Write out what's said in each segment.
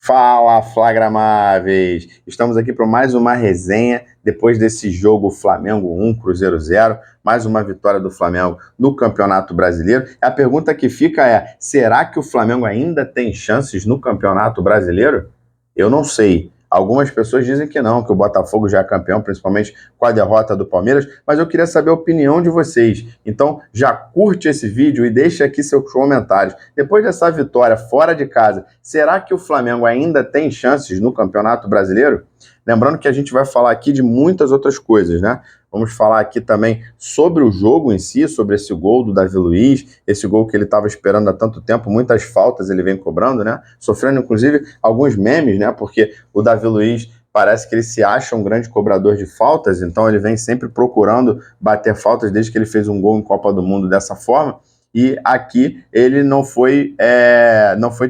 Fala, Flagramáveis! Estamos aqui para mais uma resenha depois desse jogo Flamengo 1, Cruzeiro 0, mais uma vitória do Flamengo no Campeonato Brasileiro. A pergunta que fica é, será que o Flamengo ainda tem chances no Campeonato Brasileiro? Eu não sei. Algumas pessoas dizem que não, que o Botafogo já é campeão, principalmente com a derrota do Palmeiras, mas eu queria saber a opinião de vocês. Então já curte esse vídeo e deixa aqui seus comentários. Depois dessa vitória fora de casa, será que o Flamengo ainda tem chances no Campeonato Brasileiro? Lembrando que a gente vai falar aqui de muitas outras coisas, né? Vamos falar aqui também sobre o jogo em si, sobre esse gol do Davi Luiz, esse gol que ele estava esperando há tanto tempo, muitas faltas ele vem cobrando, né? Sofrendo, inclusive, alguns memes, né? Porque o Davi Luiz parece que ele se acha um grande cobrador de faltas, então ele vem sempre procurando bater faltas desde que ele fez um gol em Copa do Mundo dessa forma. E aqui ele não foi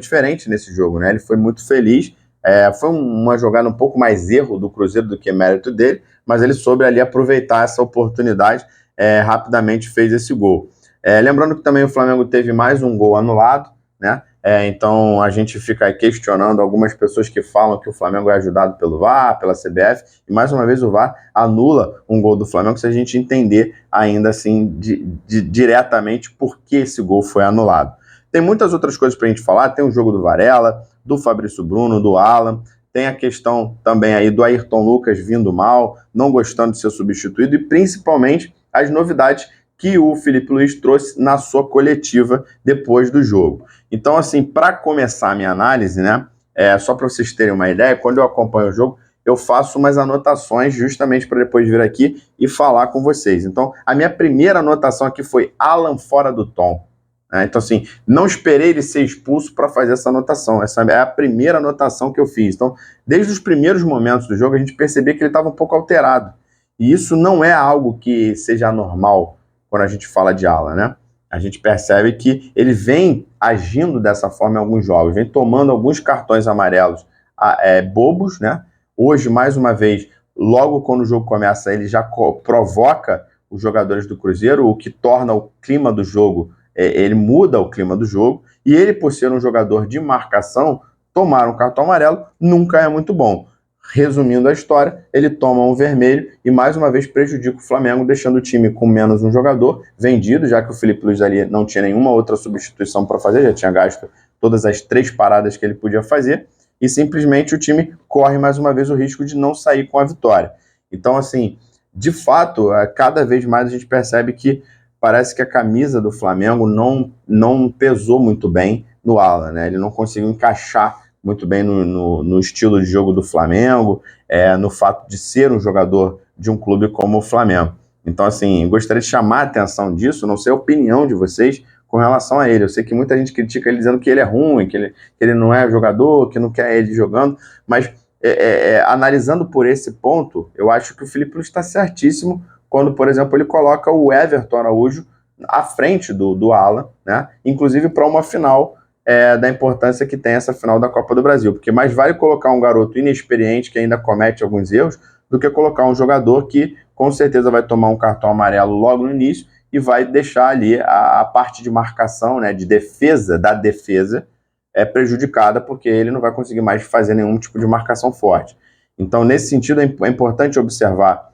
diferente nesse jogo, né? Ele foi muito feliz. Foi uma jogada um pouco mais erro do Cruzeiro do que mérito dele, mas ele soube ali aproveitar essa oportunidade, rapidamente fez esse gol. Lembrando que também o Flamengo teve mais um gol anulado, né? Então a gente fica aí questionando algumas pessoas que falam que o Flamengo é ajudado pelo VAR, pela CBF, e mais uma vez o VAR anula um gol do Flamengo se a gente entender ainda assim diretamente por que esse gol foi anulado. Tem muitas outras coisas para a gente falar, tem o jogo do Varela, do Fabrício Bruno, do Alan, tem a questão também aí do Ayrton Lucas vindo mal, não gostando de ser substituído e principalmente as novidades que o Felipe Luiz trouxe na sua coletiva depois do jogo. Então, assim, para começar a minha análise, né, só para vocês terem uma ideia, quando eu acompanho o jogo, eu faço umas anotações justamente para depois vir aqui e falar com vocês. Então, a minha primeira anotação aqui foi Alan fora do tom. Então, assim, não esperei ele ser expulso para fazer essa anotação. Essa é a primeira anotação que eu fiz. Então, desde os primeiros momentos do jogo, a gente percebia que ele estava um pouco alterado. E isso não é algo que seja normal quando a gente fala de Alan, né? A gente percebe que ele vem agindo dessa forma em alguns jogos, vem tomando alguns cartões amarelos bobos, né? Hoje, mais uma vez, logo quando o jogo começa, ele já provoca os jogadores do Cruzeiro, o que torna o clima do jogo, ele muda o clima do jogo, e ele, por ser um jogador de marcação, tomar um cartão amarelo nunca é muito bom. Resumindo a história, ele toma um vermelho e mais uma vez prejudica o Flamengo, deixando o time com menos um jogador vendido, já que o Felipe Luiz ali não tinha nenhuma outra substituição para fazer, já tinha gasto todas as 3 paradas que ele podia fazer, e simplesmente o time corre mais uma vez o risco de não sair com a vitória. Então, assim, de fato, cada vez mais a gente percebe que parece que a camisa do Flamengo não pesou muito bem no Alan, né? Ele não conseguiu encaixar muito bem no estilo de jogo do Flamengo, no fato de ser um jogador de um clube como o Flamengo. Então, assim, gostaria de chamar a atenção disso, não sei a opinião de vocês com relação a ele. Eu sei que muita gente critica ele dizendo que ele é ruim, que ele não é jogador, que não quer ele jogando, mas analisando por esse ponto, eu acho que o Felipe Luiz está certíssimo quando, por exemplo, ele coloca o Everton Araújo à frente do Alan, né? Inclusive para uma final da importância que tem essa final da Copa do Brasil, porque mais vale colocar um garoto inexperiente que ainda comete alguns erros do que colocar um jogador que com certeza vai tomar um cartão amarelo logo no início e vai deixar ali a parte de marcação, né, de defesa, prejudicada, porque ele não vai conseguir mais fazer nenhum tipo de marcação forte. Então, nesse sentido, é importante observar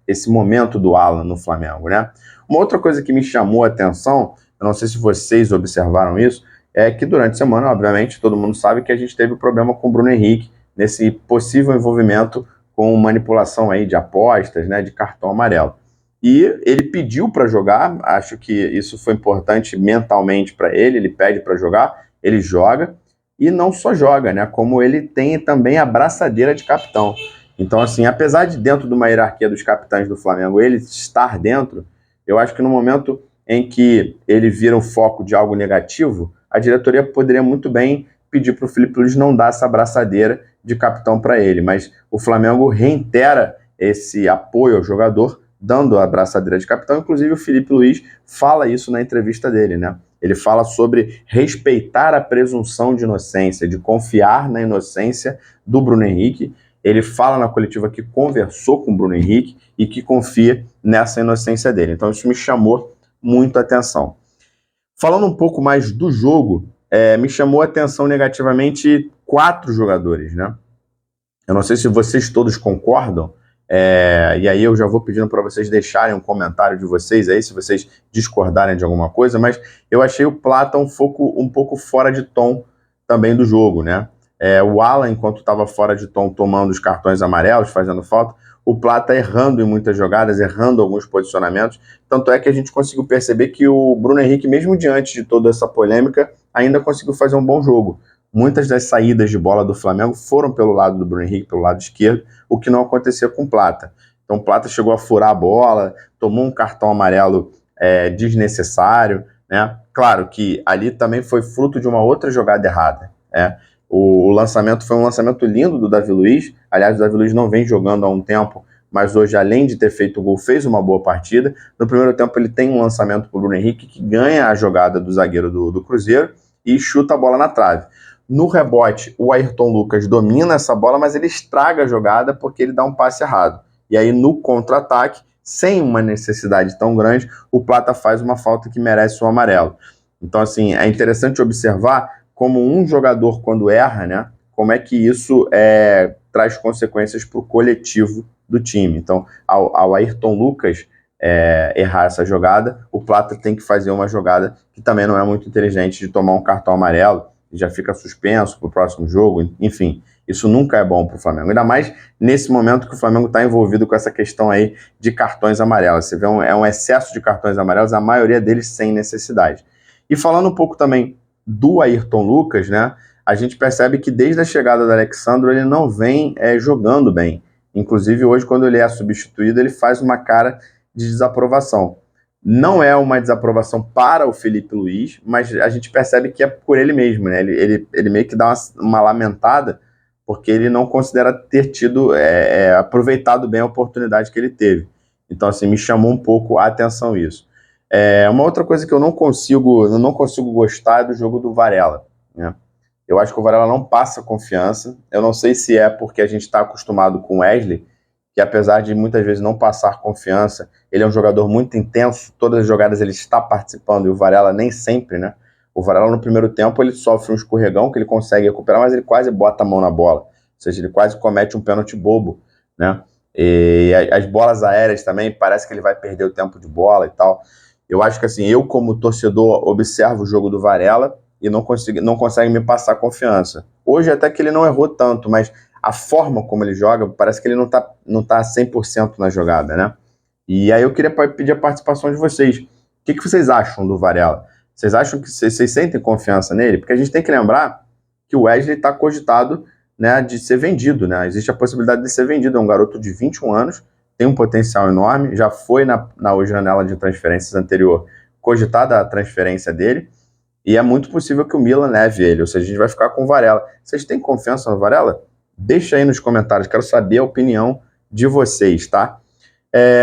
esse momento do Alan no Flamengo, né? Uma outra coisa que me chamou a atenção, eu não sei se vocês observaram isso, é que durante a semana, obviamente, todo mundo sabe que a gente teve problema com o Bruno Henrique nesse possível envolvimento com manipulação aí de apostas, né, de cartão amarelo. E ele pediu para jogar, acho que isso foi importante mentalmente para ele pede para jogar, ele joga, e não só joga, né, como ele tem também a braçadeira de capitão. Então, assim, apesar de dentro de uma hierarquia dos capitães do Flamengo ele estar dentro, eu acho que no momento em que ele vira o foco de algo negativo, a diretoria poderia muito bem pedir para o Felipe Luiz não dar essa braçadeira de capitão para ele, mas o Flamengo reitera esse apoio ao jogador, dando a braçadeira de capitão. Inclusive o Felipe Luiz fala isso na entrevista dele, né? Ele fala sobre respeitar a presunção de inocência, de confiar na inocência do Bruno Henrique. Ele fala na coletiva que conversou com o Bruno Henrique e que confia nessa inocência dele. Então isso me chamou muito a atenção. Falando um pouco mais do jogo, me chamou a atenção negativamente 4 jogadores, né? Eu não sei se vocês todos concordam, e aí eu já vou pedindo para vocês deixarem um comentário de vocês aí, se vocês discordarem de alguma coisa, mas eu achei o Plata um pouco fora de tom também do jogo, né? O Alan, enquanto estava fora de tom, tomando os cartões amarelos, fazendo falta, o Plata errando em muitas jogadas, errando alguns posicionamentos, tanto é que a gente conseguiu perceber que o Bruno Henrique, mesmo diante de toda essa polêmica, ainda conseguiu fazer um bom jogo. Muitas das saídas de bola do Flamengo foram pelo lado do Bruno Henrique, pelo lado esquerdo, o que não acontecia com o Plata. Então o Plata chegou a furar a bola, tomou um cartão amarelo desnecessário, né? Claro que ali também foi fruto de uma outra jogada errada, né? O lançamento foi um lançamento lindo do Davi Luiz. Aliás, o Davi Luiz não vem jogando há um tempo, mas hoje, além de ter feito o gol, fez uma boa partida. No primeiro tempo, ele tem um lançamento para o Bruno Henrique, que ganha a jogada do zagueiro do Cruzeiro e chuta a bola na trave. No rebote, o Ayrton Lucas domina essa bola, mas ele estraga a jogada porque ele dá um passe errado. E aí, no contra-ataque, sem uma necessidade tão grande, o Plata faz uma falta que merece o amarelo. Então, assim, é interessante observar como um jogador, quando erra, né, como é que isso traz consequências para o coletivo do time. Então, ao Ayrton Lucas errar essa jogada, o Plata tem que fazer uma jogada que também não é muito inteligente, de tomar um cartão amarelo, e já fica suspenso para o próximo jogo. Enfim, isso nunca é bom para o Flamengo, ainda mais nesse momento que o Flamengo está envolvido com essa questão aí de cartões amarelos. Você vê um excesso de cartões amarelos, a maioria deles sem necessidade. E falando um pouco também do Ayrton Lucas, né, a gente percebe que desde a chegada do Alexandro ele não vem jogando bem. Inclusive hoje, quando ele é substituído, ele faz uma cara de desaprovação. Não é uma desaprovação para o Felipe Luiz, mas a gente percebe que é por ele mesmo, né? Ele meio que dá uma lamentada, porque ele não considera ter tido, aproveitado bem a oportunidade que ele teve. Então, assim, me chamou um pouco a atenção isso. Uma outra coisa que eu não consigo gostar é do jogo do Varela, né? Eu acho que o Varela não passa confiança. Eu não sei se é porque a gente está acostumado com o Wesley, que apesar de muitas vezes não passar confiança, ele é um jogador muito intenso, todas as jogadas ele está participando, e o Varela nem sempre, né? O Varela no primeiro tempo ele sofre um escorregão que ele consegue recuperar, mas ele quase bota a mão na bola, ou seja, ele quase comete um pênalti bobo, né? E as bolas aéreas também, parece que ele vai perder o tempo de bola e tal. Eu acho que assim, eu como torcedor observo o jogo do Varela e não consegue me passar confiança. Hoje até que ele não errou tanto, mas a forma como ele joga, parece que ele não tá 100% na jogada, né? E aí eu queria pedir a participação de vocês. O que vocês acham do Varela? Vocês acham que vocês sentem confiança nele? Porque a gente tem que lembrar que o Wesley está cogitado, né, de ser vendido, né? Existe a possibilidade de ser vendido. É um garoto de 21 anos, tem um potencial enorme, já foi na janela de transferências anterior cogitada a transferência dele, e é muito possível que o Milan leve ele, ou seja, a gente vai ficar com o Varela. Vocês têm confiança no Varela? Deixa aí nos comentários, quero saber a opinião de vocês, tá?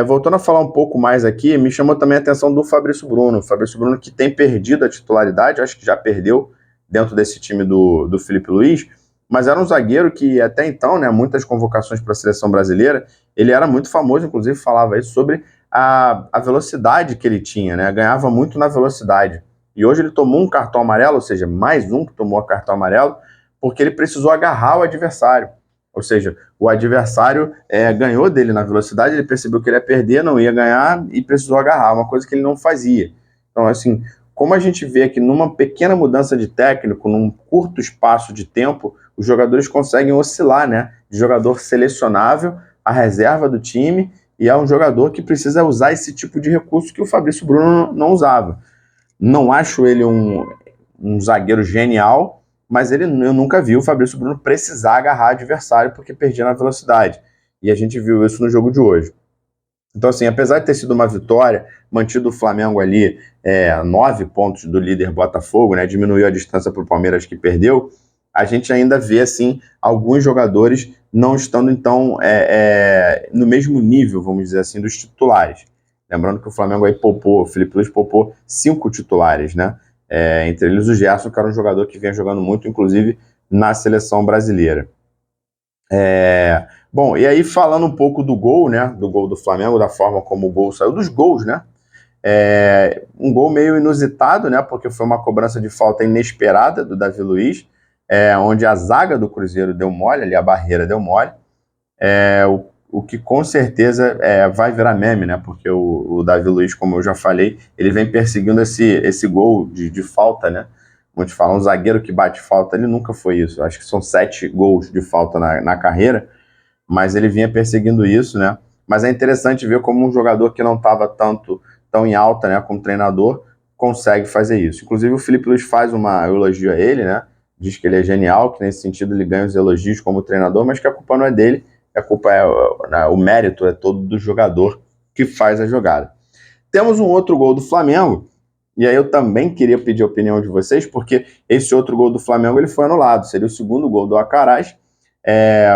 Voltando a falar um pouco mais aqui, me chamou também a atenção do Fabrício Bruno. O Fabrício Bruno que tem perdido a titularidade, acho que já perdeu dentro desse time do Felipe Luiz, mas era um zagueiro que até então, né, muitas convocações para a seleção brasileira, ele era muito famoso, inclusive falava aí sobre a velocidade que ele tinha, né, ganhava muito na velocidade. E hoje ele tomou um cartão amarelo, ou seja, mais um que tomou cartão amarelo, porque ele precisou agarrar o adversário. Ou seja, o adversário ganhou dele na velocidade, ele percebeu que ele ia perder, não ia ganhar e precisou agarrar, uma coisa que ele não fazia. Então, assim, como a gente vê que numa pequena mudança de técnico, num curto espaço de tempo, os jogadores conseguem oscilar, né? De jogador selecionável, a reserva do time, e é um jogador que precisa usar esse tipo de recurso que o Fabrício Bruno não usava. Não acho ele um zagueiro genial, mas eu nunca vi o Fabrício Bruno precisar agarrar adversário porque perdia na velocidade. E a gente viu isso no jogo de hoje. Então, assim, apesar de ter sido uma vitória, mantido o Flamengo ali 9 pontos do líder Botafogo, né, diminuiu a distância para o Palmeiras que perdeu, a gente ainda vê, assim, alguns jogadores não estando, então, no mesmo nível, vamos dizer assim, dos titulares. Lembrando que o Flamengo aí o Felipe Luiz poupou 5 titulares, né? Entre eles o Gerson, que era um jogador que vinha jogando muito, inclusive, na seleção brasileira. Bom, e aí falando um pouco do gol, né? Do gol do Flamengo, da forma como o gol saiu, dos gols, né? Um gol meio inusitado, né? Porque foi uma cobrança de falta inesperada do Davi Luiz. onde a zaga do Cruzeiro deu mole, ali a barreira deu mole, o que com certeza vai virar meme, né? Porque o Davi Luiz, como eu já falei, ele vem perseguindo esse gol de falta, né? Muitos falam, um zagueiro que bate falta, ele nunca foi isso. Acho que são 7 gols de falta na carreira, mas ele vinha perseguindo isso, né? Mas é interessante ver como um jogador que não estava tão em alta, né, como treinador, consegue fazer isso. Inclusive o Felipe Luiz faz um elogio a ele, né? Diz que ele é genial, que nesse sentido ele ganha os elogios como treinador, mas que a culpa não é dele, a culpa o mérito é todo do jogador que faz a jogada. Temos um outro gol do Flamengo, e aí eu também queria pedir a opinião de vocês, porque esse outro gol do Flamengo ele foi anulado, seria o segundo gol do Acaraj,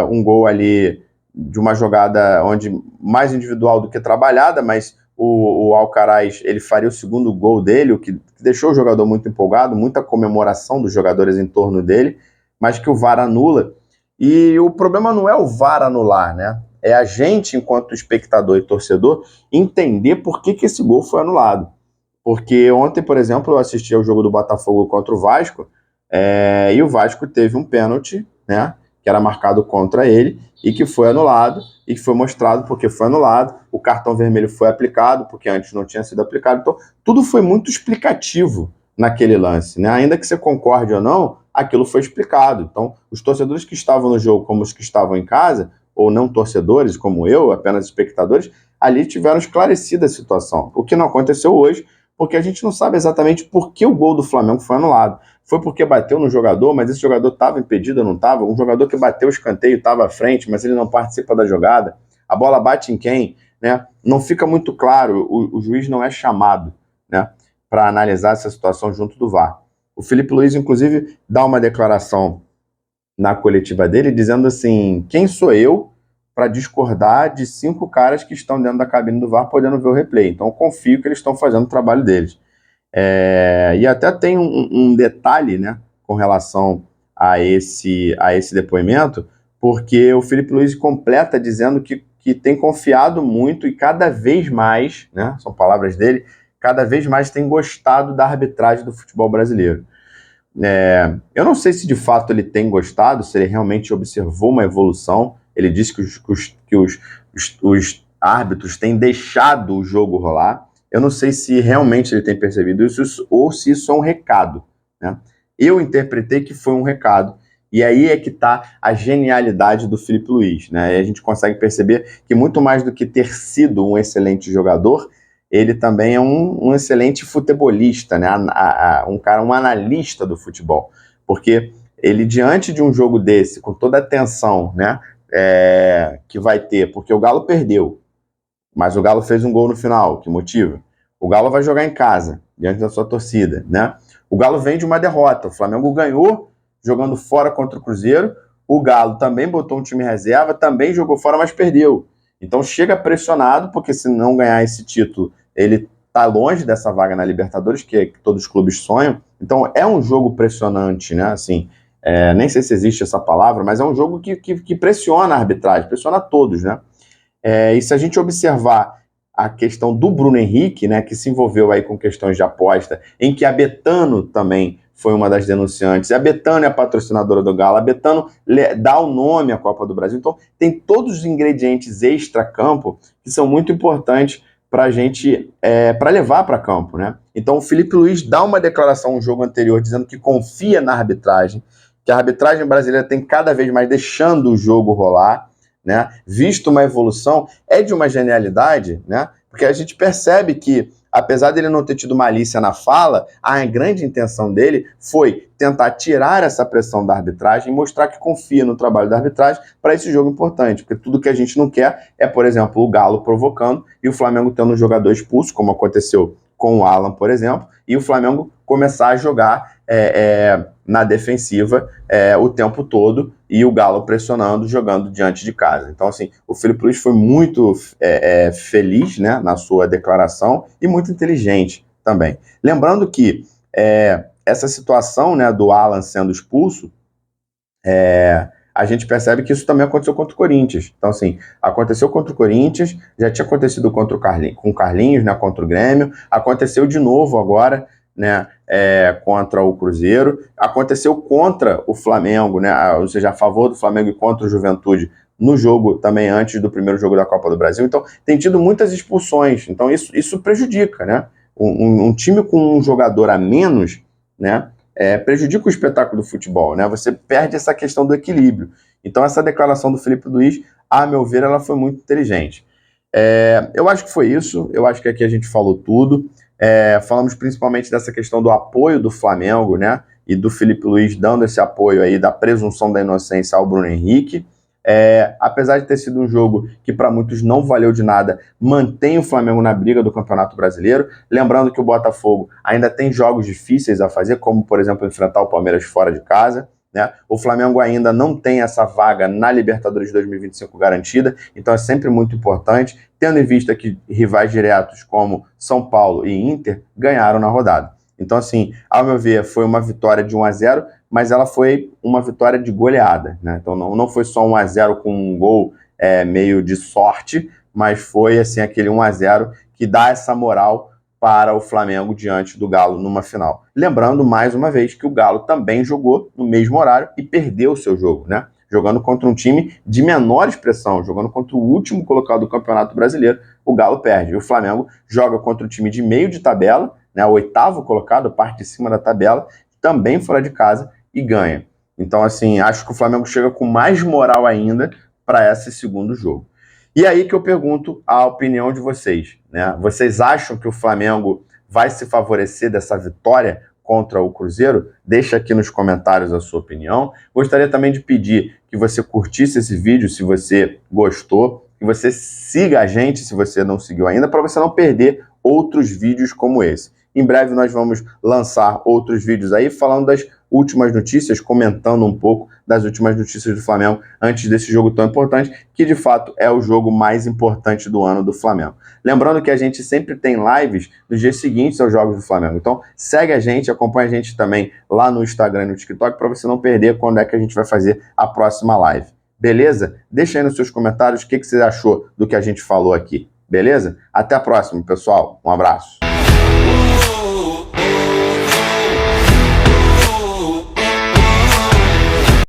um gol ali de uma jogada onde mais individual do que trabalhada, mas o Alcaraz ele faria o segundo gol dele, o que deixou o jogador muito empolgado, muita comemoração dos jogadores em torno dele, mas que o VAR anula. E o problema não é o VAR anular, né? É a gente, enquanto espectador e torcedor, entender por que esse gol foi anulado. Porque ontem, por exemplo, eu assisti ao jogo do Botafogo contra o Vasco, e o Vasco teve um pênalti, né? Que era marcado contra ele e que foi anulado, e que foi mostrado porque foi anulado, o cartão vermelho foi aplicado, porque antes não tinha sido aplicado, então tudo foi muito explicativo naquele lance, né? Ainda que você concorde ou não, aquilo foi explicado. Então, os torcedores que estavam no jogo, como os que estavam em casa, ou não torcedores, como eu, apenas espectadores, ali tiveram esclarecida a situação, o que não aconteceu hoje, porque a gente não sabe exatamente por que o gol do Flamengo foi anulado. Foi porque bateu no jogador, mas esse jogador estava impedido ou não estava? Um jogador que bateu o escanteio estava à frente, mas ele não participa da jogada. A bola bate em quem? Né? Não fica muito claro, o juiz não é chamado, né, para analisar essa situação junto do VAR. O Felipe Luiz, inclusive, dá uma declaração na coletiva dele dizendo assim, quem sou eu para discordar de 5 caras que estão dentro da cabine do VAR podendo ver o replay? Então eu confio que eles estão fazendo o trabalho deles. E até tem um detalhe, né, com relação a esse depoimento, porque o Felipe Luiz completa dizendo que tem confiado muito e cada vez mais, né, são palavras dele, cada vez mais tem gostado da arbitragem do futebol brasileiro. Eu não sei se de fato ele tem gostado, se ele realmente observou uma evolução. Ele disse que os árbitros têm deixado o jogo rolar. Eu não sei se realmente ele tem percebido isso ou se isso é um recado, né? Eu interpretei que foi um recado, e aí é que está a genialidade do Felipe Luiz, né? E a gente consegue perceber que muito mais do que ter sido um excelente jogador, ele também é um excelente futebolista, né? Um analista do futebol, porque ele, diante de um jogo desse, com toda a tensão, né, que vai ter, porque o Galo perdeu, mas o Galo fez um gol no final, que motiva. O Galo vai jogar em casa, diante da sua torcida, né? O Galo vem de uma derrota, o Flamengo ganhou jogando fora contra o Cruzeiro, o Galo também botou um time reserva, também jogou fora, mas perdeu. Então chega pressionado, porque se não ganhar esse título, ele está longe dessa vaga na Libertadores, que todos os clubes sonham. Então é um jogo pressionante, né? Assim, nem sei se existe essa palavra, mas é um jogo que pressiona a arbitragem, pressiona todos, né? E se a gente observar a questão do Bruno Henrique, né, que se envolveu aí com questões de aposta, em que a Betano também foi uma das denunciantes, a Betano é a patrocinadora do Galo, a Betano dá o nome à Copa do Brasil, então tem todos os ingredientes extra-campo que são muito importantes para a gente, para levar para campo, né? Então o Felipe Luiz dá uma declaração no jogo anterior dizendo que confia na arbitragem, que a arbitragem brasileira tem cada vez mais deixando o jogo rolar, né? Visto uma evolução, é de uma genialidade, né? Porque a gente percebe que, apesar dele não ter tido malícia na fala, a grande intenção dele foi tentar tirar essa pressão da arbitragem e mostrar que confia no trabalho da arbitragem para esse jogo importante, porque tudo que a gente não quer é, por exemplo, o Galo provocando e o Flamengo tendo um jogador expulso, como aconteceu com o Alan, por exemplo, e o Flamengo começar a jogar na defensiva o tempo todo e o Galo pressionando, jogando diante de casa. Então, assim, o Felipe Luiz foi muito feliz, né, na sua declaração e muito inteligente também. Lembrando que essa situação, né, do Alan sendo expulso, a gente percebe que isso também aconteceu contra o Corinthians. Então, assim, aconteceu contra o Corinthians, já tinha acontecido com o Carlinhos, né, contra o Grêmio, aconteceu de novo agora né, contra o Cruzeiro, aconteceu contra o Flamengo, né, ou seja, a favor do Flamengo e contra o Juventude, no jogo também antes do primeiro jogo da Copa do Brasil. Então, tem tido muitas expulsões, então isso prejudica, né? Um time com um jogador a menos, né, prejudica o espetáculo do futebol, né? Você perde essa questão do equilíbrio. Então, essa declaração do Felipe Luiz, a meu ver, ela foi muito inteligente. Eu acho que foi isso, eu acho que aqui a gente falou tudo. Falamos principalmente dessa questão do apoio do Flamengo, né? E do Felipe Luiz dando esse apoio aí da presunção da inocência ao Bruno Henrique. Apesar de ter sido um jogo que para muitos não valeu de nada, mantém o Flamengo na briga do Campeonato Brasileiro. Lembrando que o Botafogo ainda tem jogos difíceis a fazer, como, por exemplo, enfrentar o Palmeiras fora de casa, né? O Flamengo ainda não tem essa vaga na Libertadores de 2025 garantida, então é sempre muito importante, tendo em vista que rivais diretos como São Paulo e Inter ganharam na rodada. Então, assim, ao meu ver, foi uma vitória de 1-0, mas ela foi uma vitória de goleada, né? Então não foi só 1-0 com um gol meio de sorte, mas foi assim, aquele 1-0 que dá essa moral para o Flamengo diante do Galo numa final. Lembrando, mais uma vez, que o Galo também jogou no mesmo horário e perdeu o seu jogo, né? Jogando contra um time de menor expressão, jogando contra o último colocado do Campeonato Brasileiro, o Galo perde. E o Flamengo joga contra um time de meio de tabela, né, o 8º colocado, parte de cima da tabela, também fora de casa, e ganha. Então, assim, acho que o Flamengo chega com mais moral ainda para esse segundo jogo. E aí que eu pergunto a opinião de vocês, né? Vocês acham que o Flamengo vai se favorecer dessa vitória contra o Cruzeiro? Deixa aqui nos comentários a sua opinião. Gostaria também de pedir que você curtisse esse vídeo se você gostou, que você siga a gente se você não seguiu ainda, para você não perder outros vídeos como esse. Em breve nós vamos lançar outros vídeos aí falando das últimas notícias, comentando um pouco das últimas notícias do Flamengo antes desse jogo tão importante, que de fato é o jogo mais importante do ano do Flamengo. Lembrando que a gente sempre tem lives nos dias seguintes aos jogos do Flamengo. Então segue a gente, acompanha a gente também lá no Instagram e no TikTok para você não perder quando é que a gente vai fazer a próxima live. Beleza? Deixa aí nos seus comentários o que você achou do que a gente falou aqui. Beleza? Até a próxima, pessoal. Um abraço.